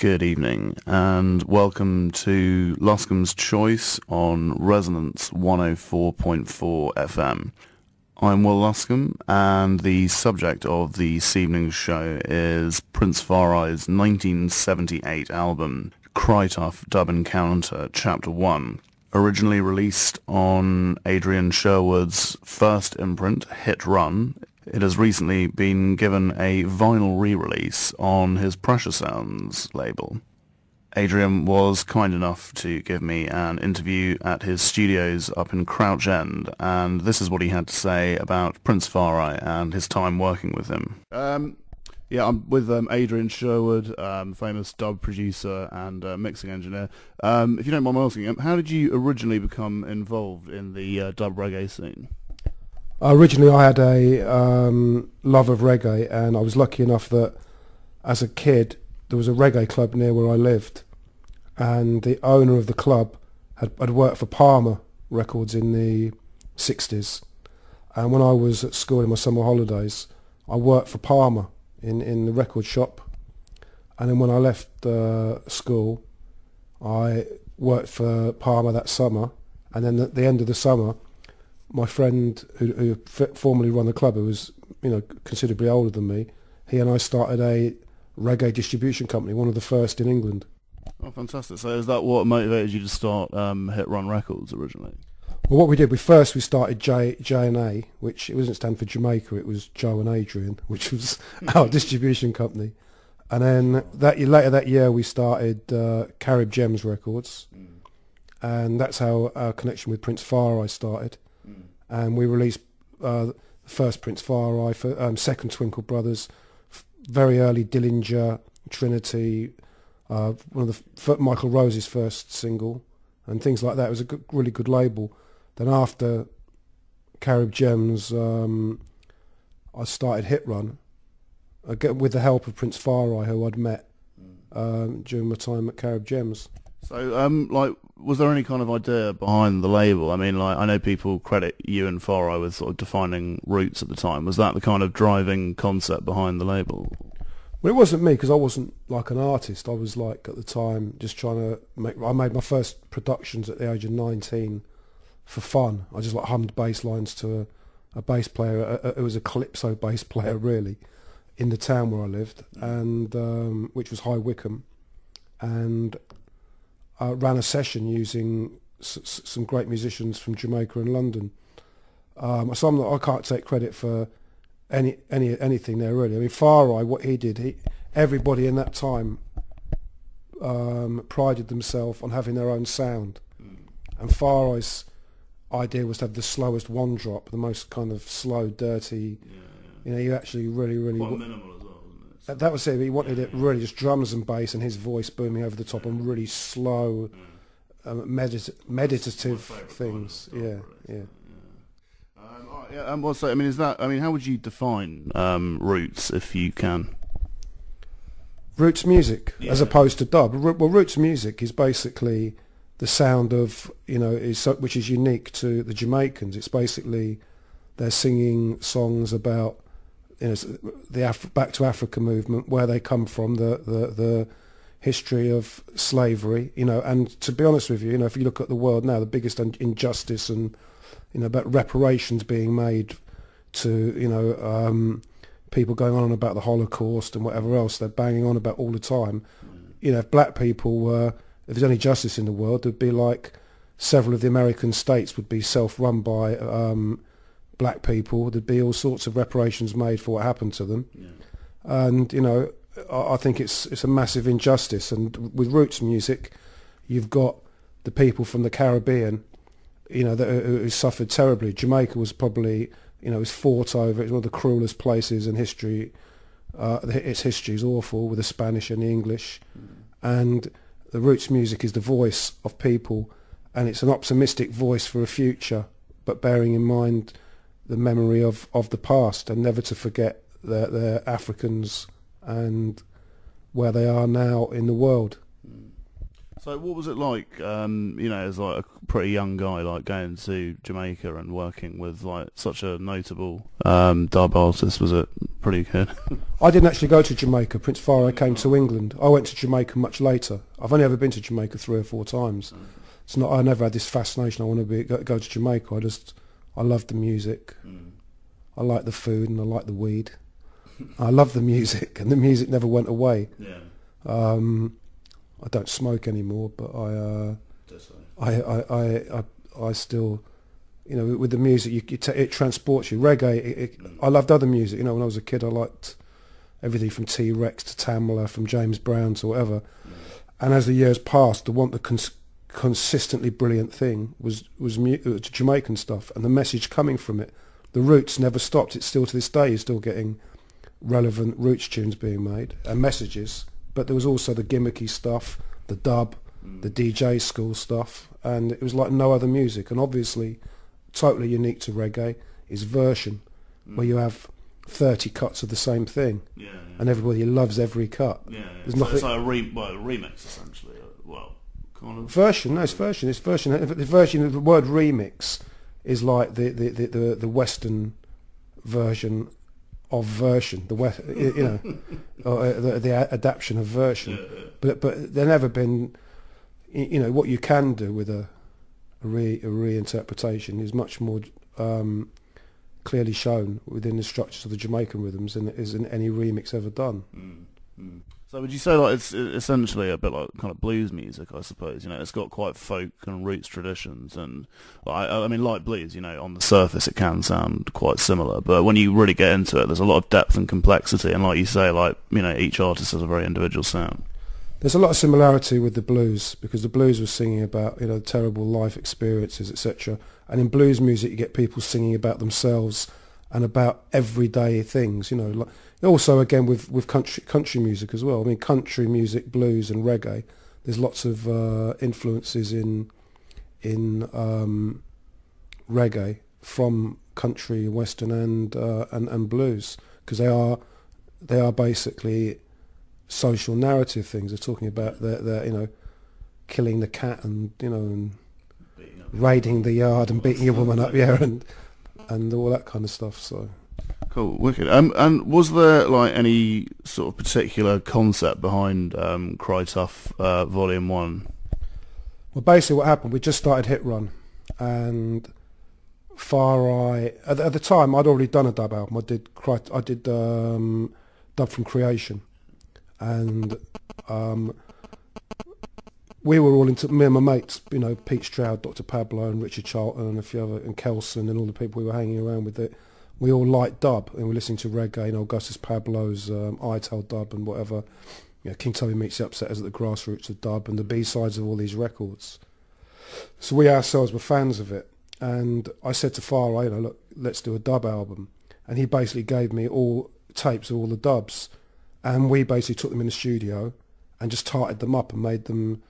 Good evening and welcome to Luscombe's Choice on Resonance 104.4 FM. I'm Will Luscombe and the subject of this evening's show is Prince Far I's 1978 album Tuff, Dub Encounter Chapter 1. Originally released on Adrian Sherwood's first imprint, Hit Run, it has recently been given a vinyl re-release on his Pressure Sounds label. Adrian was kind enough to give me an interview at his studios up in Crouch End, and this is what he had to say about Prince Far I and his time working with him. I'm with Adrian Sherwood, famous dub producer and mixing engineer. If you don't mind my asking, how did you originally become involved in the dub reggae scene? Originally I had a love of reggae, and I was lucky enough that as a kid there was a reggae club near where I lived, and the owner of the club had worked for Palmer Records in the 60s, and when I was at school in my summer holidays I worked for Palmer in the record shop, and then when I left school I worked for Palmer that summer, and then at the end of the summer my friend who formerly ran the club, who was considerably older than me, he and I started a reggae distribution company, one of the first in England. Oh, fantastic. So is that what motivated you to start Hit Run Records originally? Well, what we did, we started J&A, which it wasn't stand for Jamaica, it was Joe and Adrian, which was our distribution company. And then later that year we started Carib Gems Records, and that's how our connection with Prince Far I started. And we released the first Prince Far I, for second Twinkle Brothers, very early Dillinger, Trinity, one of the Michael Rose's first single, and things like that. It was a really good label. Then after Carib Gems, I started Hit Run, with the help of Prince Far I, who I'd met during my time at Carib Gems. So, was there any kind of idea behind the label? I mean, I know people credit you and Far I with sort of defining roots at the time. Was that the kind of driving concept behind the label? Well, it wasn't me, because I wasn't like an artist. I was at the time just trying to I made my first productions at the age of 19 for fun. I just hummed bass lines to a bass player. It was a calypso bass player, really, in the town where I lived, and which was High Wycombe, and I ran a session using some great musicians from Jamaica and London. So I can't take credit for anything there, really. I mean, Far I, what he did, everybody in that time prided themselves on having their own sound, and Far I's idea was to have the slowest one drop, the most kind of slow, dirty. You actually really quite minimal as well, wasn't it? That was it. He wanted it really just drums and bass and his voice booming over the top and really slow, meditative things. All right, and also, I mean, how would you define roots, if you can? Roots music, as opposed to dub. Well, roots music is basically the sound of which is unique to the Jamaicans. It's basically they're singing songs about the Back to Africa movement, where they come from, the history of slavery, and to be honest with you, if you look at the world now, the biggest injustice and about reparations being made to people going on about the Holocaust and whatever else they're banging on about all the time. If black people were, if there's any justice in the world, there'd be several of the American states would be self-run by black people. There'd be all sorts of reparations made for what happened to them, and I think it's a massive injustice. And with roots music, you've got the people from the Caribbean, who suffered terribly. Jamaica was probably, it was fought over. It's one of the cruelest places in history. Its history is awful, with the Spanish and the English, and the roots music is the voice of people, and it's an optimistic voice for a future, but bearing in mind the memory of the past, and never to forget they're Africans and where they are now in the world. So what was it like, as like a pretty young guy, like going to Jamaica and working with like such a notable dub artist? Was it pretty good? I didn't actually go to Jamaica. Prince Farouk came to England. I went to Jamaica much later. I've only ever been to Jamaica 3 or 4 times. It's not. I never had this fascination. I want to go to Jamaica. I love the music. I like the food and I like the weed. I love the music, and the music never went away. Yeah. I don't smoke anymore, but I still, with the music, it transports you. Reggae, I loved other music. When I was a kid, I liked everything from T-Rex to Tamla, from James Brown to whatever. And as the years passed, the consistently brilliant thing was Jamaican stuff, and the message coming from it. The roots never stopped. It's still to this day, you're still getting relevant roots tunes being made and messages. But there was also the gimmicky stuff, the dub, the DJ school stuff, and it was like no other music. And obviously, totally unique to reggae is version, where you have 30 cuts of the same thing, and everybody loves every cut. There's nothing. It's like a remix, essentially. Well, kind of version. No, it's version. It's version. The version. The word remix is like the Western version of version, the adaptation of version, but there never been, what you can do with a reinterpretation is much more clearly shown within the structures of the Jamaican rhythms than it is in any remix ever done. So would you say like it's essentially a bit like kind of blues music, I suppose? It's got quite folk and roots traditions, and I mean, like blues, on the surface it can sound quite similar, but when you really get into it, there's a lot of depth and complexity, and like you say, like each artist has a very individual sound. There's a lot of similarity with the blues, because the blues was singing about terrible life experiences, etc. And in blues music, you get people singing about themselves and about everyday things. Also, again, with country music as well. I mean, country music, blues, and reggae. There's lots of influences in reggae from country, western, and blues, because they are basically social narrative things. They're talking about their killing the cat and and raiding the yard and beating your woman up, and all that kind of stuff. So. Cool, wicked. And was there like any sort of particular concept behind Cry Tuff Volume 1? Well, basically what happened, we just started Hit Run, and Far Eye, at the time I'd already done a dub album. I did Dub from Creation, and we were all into, me and my mates, Pete Stroud, Dr. Pablo and Richard Charlton and a few other, and Kelson and all the people we were hanging around with. We all liked dub, and we're listening to reggae, Augustus Pablo's Ital dub and whatever. King Tubby Meets the Upsetters at the grassroots of dub, and the B-sides of all these records. So we ourselves were fans of it, and I said to Far Eye, look, let's do a dub album. And he basically gave me all tapes of all the dubs, and we basically took them in the studio and just tarted them up and made them,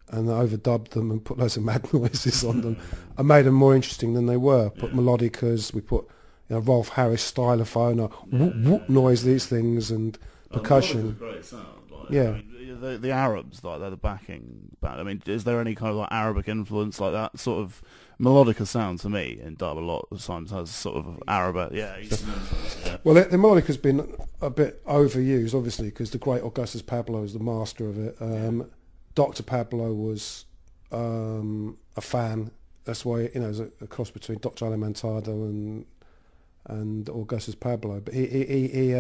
and overdubbed them and put loads of mad noises on them. I made them more interesting than they were. Put melodicas, we put Rolf Harris stylophone, whoop whoop noise, these things, and percussion. Great sound. Yeah. The Arabs, like they're the backing band. I mean, is there any kind of like Arabic influence like that sort of melodica sound to me in dub? A lot of times has sort of Arabic. Yeah. Well, the melodica's been a bit overused, obviously, because the great Augustus Pablo is the master of it. Dr. Pablo was a fan. That's why it's a cross between Dr. Alimantado and Augustus Pablo, but he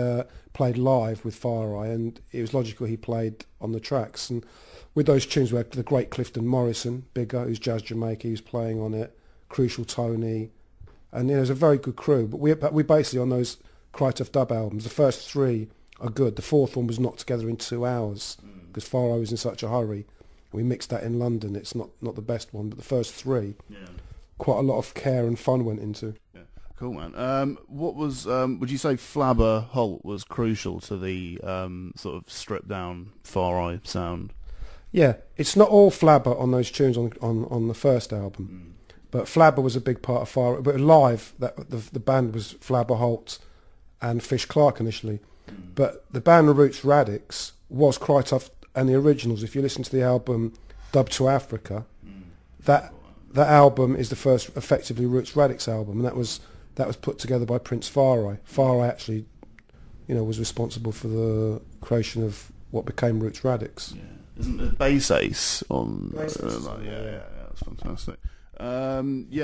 played live with Far Eye, and it was logical he played on the tracks. And with those tunes, we had the great Clifton Morrison, bigger, who's Jazz Jamaica, he was playing on it, Crucial Tony, and it was a very good crew. But we basically, on those Cry Tuff dub albums, the first 3 are good. The 4th one was knocked together in 2 hours, because Far Eye was in such a hurry. We mixed that in London. It's not the best one, but the first 3, quite a lot of care and fun went into. Yeah. Cool, man. What was, would you say Flabber Holt was crucial to the sort of stripped down Far Eye sound? Yeah, it's not all Flabber on those tunes on the first album, but Flabber was a big part of Far Eye. But live, the band was Flabber Holt and Fish Clark initially, but the band Roots Radix was Cry Tuff and the originals. If you listen to the album Dub to Africa. That album is the first effectively Roots Radix album, and that was put together by Prince Farai. Farai actually, was responsible for the creation of what became Roots Radix. Yeah. Isn't there Bass Ace on? Bass Ace yeah, that's fantastic. Yeah.